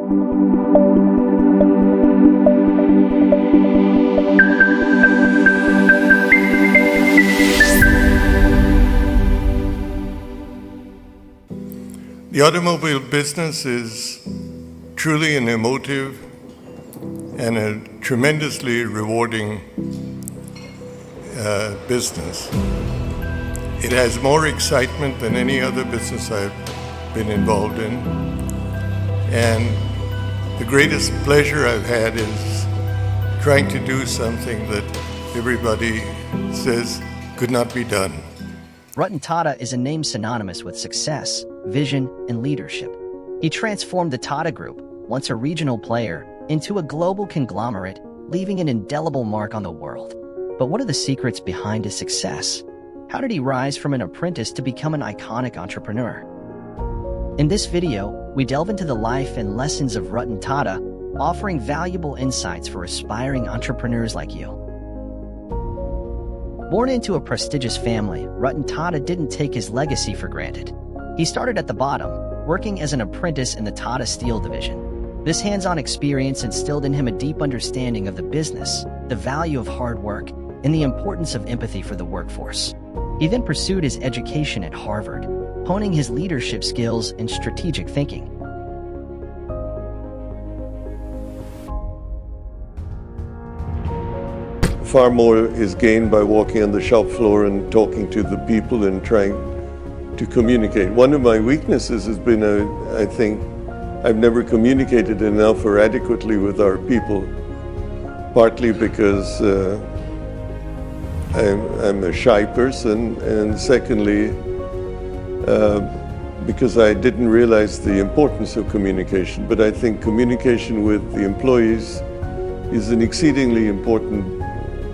The automobile business is truly an emotive and a tremendously rewarding business. It has more excitement than any other business I've been involved in. And the greatest pleasure I've had is trying to do something that everybody says could not be done. Ratan Tata is a name synonymous with success, vision, and leadership. He transformed the Tata Group, once a regional player, into a global conglomerate, leaving an indelible mark on the world. But what are the secrets behind his success? How did he rise from an apprentice to become an iconic entrepreneur? In this video, we delve into the life and lessons of Ratan Tata, offering valuable insights for aspiring entrepreneurs like you. Born into a prestigious family, Ratan Tata didn't take his legacy for granted. He started at the bottom, working as an apprentice in the Tata Steel division. This hands-on experience instilled in him a deep understanding of the business, the value of hard work, and the importance of empathy for the workforce. He then pursued his education at Harvard, honing his leadership skills and strategic thinking. Far more is gained by walking on the shop floor and talking to the people and trying to communicate. One of my weaknesses has been, I think, I've never communicated enough or adequately with our people, partly because I'm a shy person, and secondly, because I didn't realize the importance of communication. But I think communication with the employees is an exceedingly important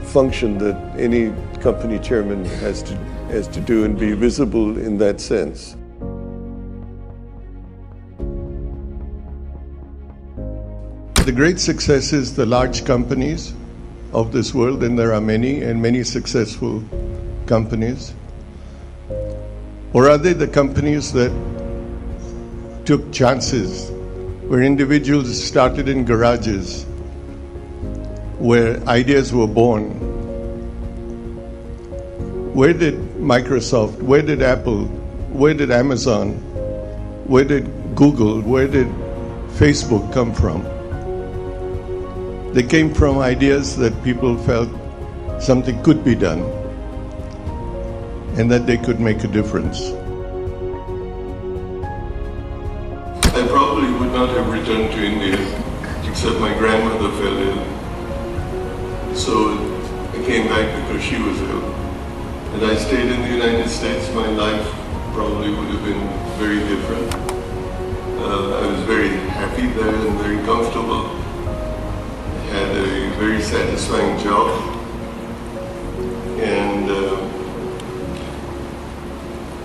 function that any company chairman has to do and be visible in that sense. The great success is the large companies of this world, and there are many, and many successful companies. Or are they the companies that took chances, where individuals started in garages, where ideas were born? Where did Microsoft, where did Apple, where did Amazon, where did Google, where did Facebook come from? They came from ideas that people felt something could be done and that they could make a difference. I probably would not have returned to India, except my grandmother fell ill. So I came back because she was ill. Had I stayed in the United States, my life probably would have been very different. I was very happy there and very comfortable. I had a very satisfying job. And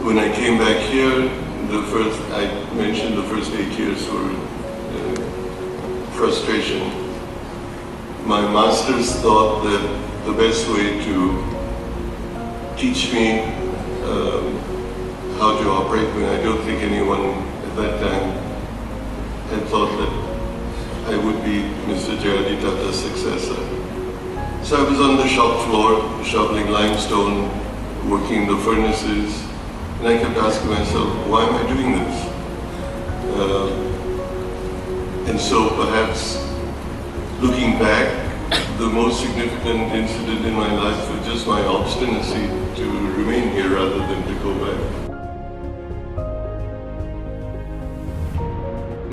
when I came back here, I mentioned the first 8 years were frustration. My masters thought that the best way to teach me how to operate, when I don't think anyone at that time had thought that I would be Mr. J.R.D. Tata's successor. So I was on the shop floor, shoveling limestone, working in the furnaces, and I kept asking myself, why am I doing this? And so perhaps looking back, the most significant incident in my life was just my obstinacy to remain here rather than to go back.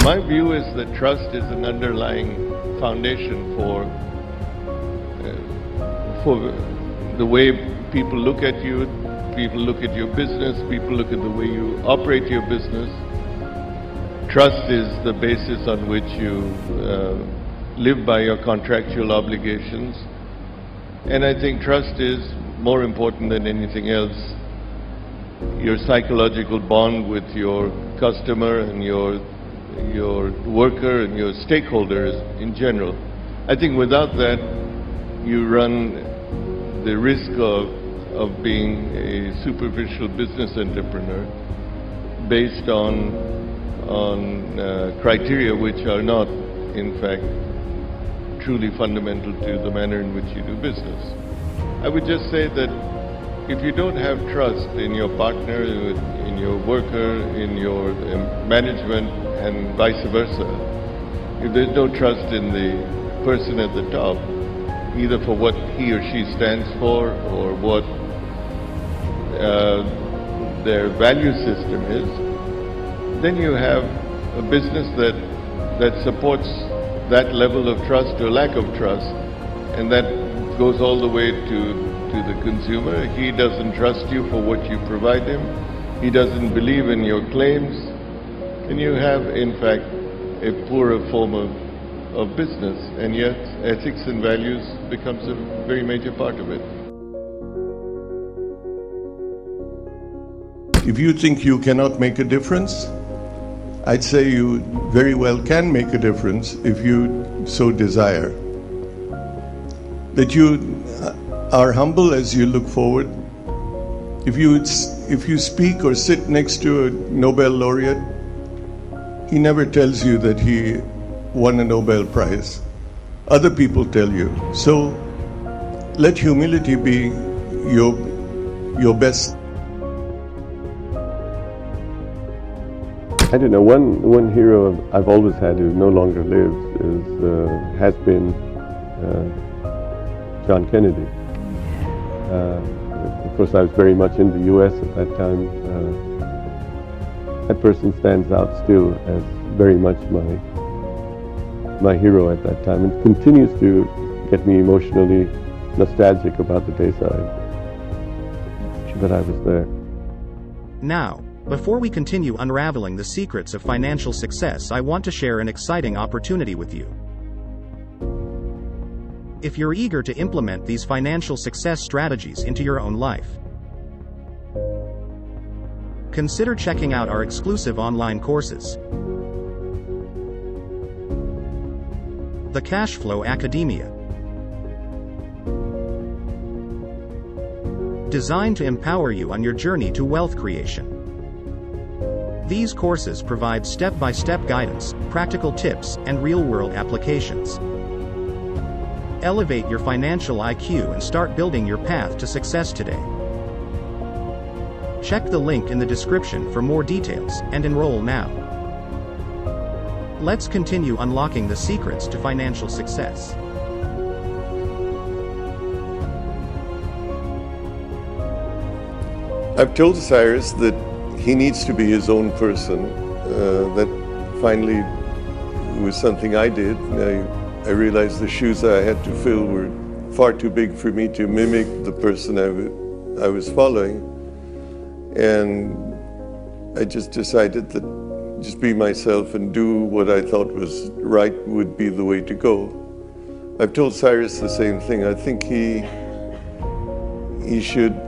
My view is that trust is an underlying foundation for the way people look at you, people look at your business, people look at the way you operate your business. Trust is the basis on which you live by your contractual obligations. And I think trust is more important than anything else. Your psychological bond with your customer and your worker and your stakeholders in general. I think without that, you run the risk of being a superficial business entrepreneur based on criteria which are not, in fact, truly fundamental to the manner in which you do business. I would just say that if you don't have trust in your partner, in your worker, in your management, and vice versa, if there's no trust in the person at the top, either for what he or she stands for or what their value system is, then you have a business that supports that level of trust or lack of trust, and that goes all the way to the consumer. He doesn't trust you for what you provide him. He doesn't believe in your claims. And you have, in fact, a poorer form of business. And yet, ethics and values becomes a very major part of it. If you think you cannot make a difference, I'd say you very well can make a difference if you so desire. That you are humble as you look forward. If you speak or sit next to a Nobel laureate, he never tells you that he won a Nobel Prize. Other people tell you. So let humility be your best. I don't know. One hero I've always had who no longer lives has been John Kennedy. Of course, I was very much in the U.S. at that time. That person stands out still as very much my hero at that time, and continues to get me emotionally nostalgic about the days that I was there. Now, before we continue unraveling the secrets of financial success, I want to share an exciting opportunity with you. If you're eager to implement these financial success strategies into your own life, consider checking out our exclusive online courses. The Cashflow Academia. Designed to empower you on your journey to wealth creation. These courses provide step-by-step guidance, practical tips, and real-world applications. Elevate your financial IQ and start building your path to success today. Check the link in the description for more details and enroll now. Let's continue unlocking the secrets to financial success. I've told Cyrus that he needs to be his own person. That finally was something I did. I realized the shoes I had to fill were far too big for me to mimic the person I was following. And I just decided that just be myself and do what I thought was right would be the way to go. I've told Cyrus the same thing. I think he should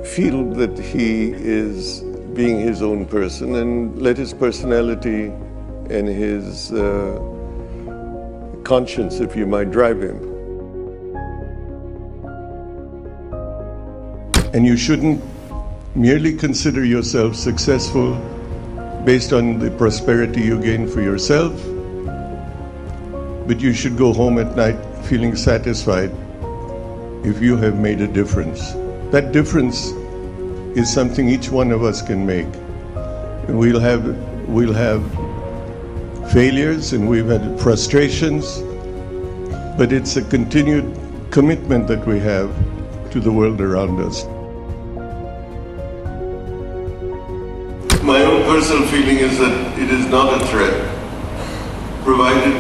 feel that he is being his own person and let his personality and his conscience, if you might, drive him. And you shouldn't merely consider yourself successful based on the prosperity you gain for yourself, but you should go home at night feeling satisfied if you have made a difference. That difference is something each one of us can make. We'll have failures and we've had frustrations, but it's a continued commitment that we have to the world around us. My own personal feeling is that it is not a threat, provided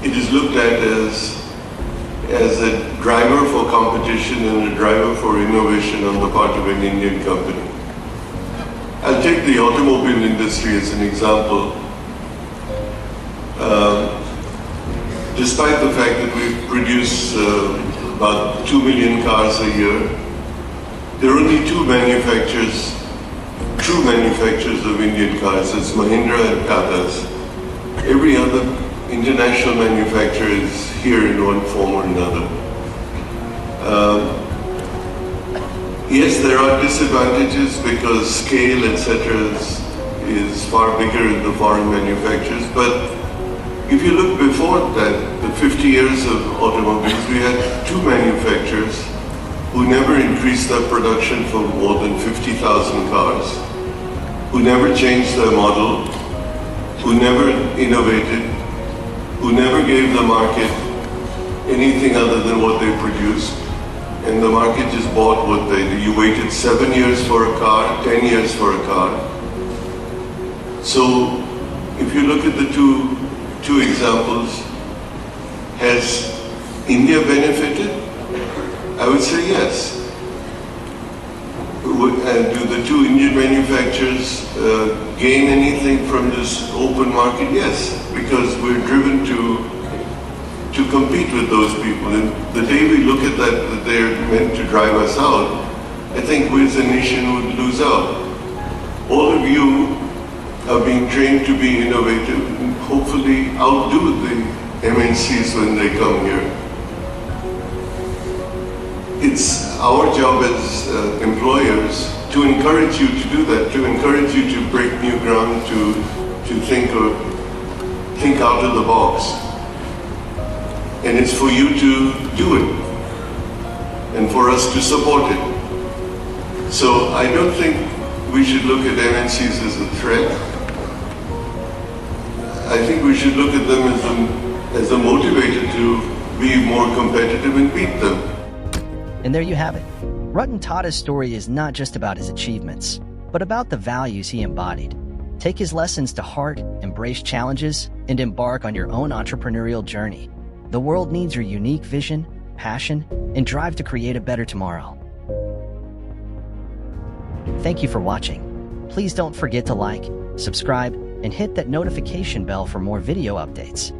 it is looked at as a driver for competition and a driver for innovation on the part of an Indian company. I'll take the automobile industry as an example. Despite the fact that we produce about 2 million cars a year, there are only two manufacturers, true manufacturers of Indian cars. It's Mahindra and Tata's. Every other international manufacturer is here in one form or another. Yes, there are disadvantages because scale, etc., is far bigger in the foreign manufacturers. But if you look before that, the 50 years of automobiles, we had two manufacturers who never increased their production for more than 50,000 cars, who never changed their model, who never innovated, who never gave the market anything other than what they produced. And the market just bought what they did. You waited 7 years for a car, 10 years for a car. So if you look at the two examples, has India benefited? I would say yes. And do the two Indian manufacturers gain anything from this open market? Yes, because we're driven to compete with those people. And the day we look at that they're meant to drive us out, I think we as a nation would lose out. All of you are being trained to be innovative and hopefully outdo the MNCs when they come here. It's our job as employers to encourage you to do that, to encourage you to break new ground, to think out of the box. And it's for you to do it, and for us to support it. So I don't think we should look at MNCs as a threat. I think we should look at them as a motivator to be more competitive and beat them. And there you have it. Ratan Tata's story is not just about his achievements, but about the values he embodied. Take his lessons to heart, embrace challenges, and embark on your own entrepreneurial journey. The world needs your unique vision, passion, and drive to create a better tomorrow. Thank you for watching. Please don't forget to like, subscribe, and hit that notification bell for more video updates.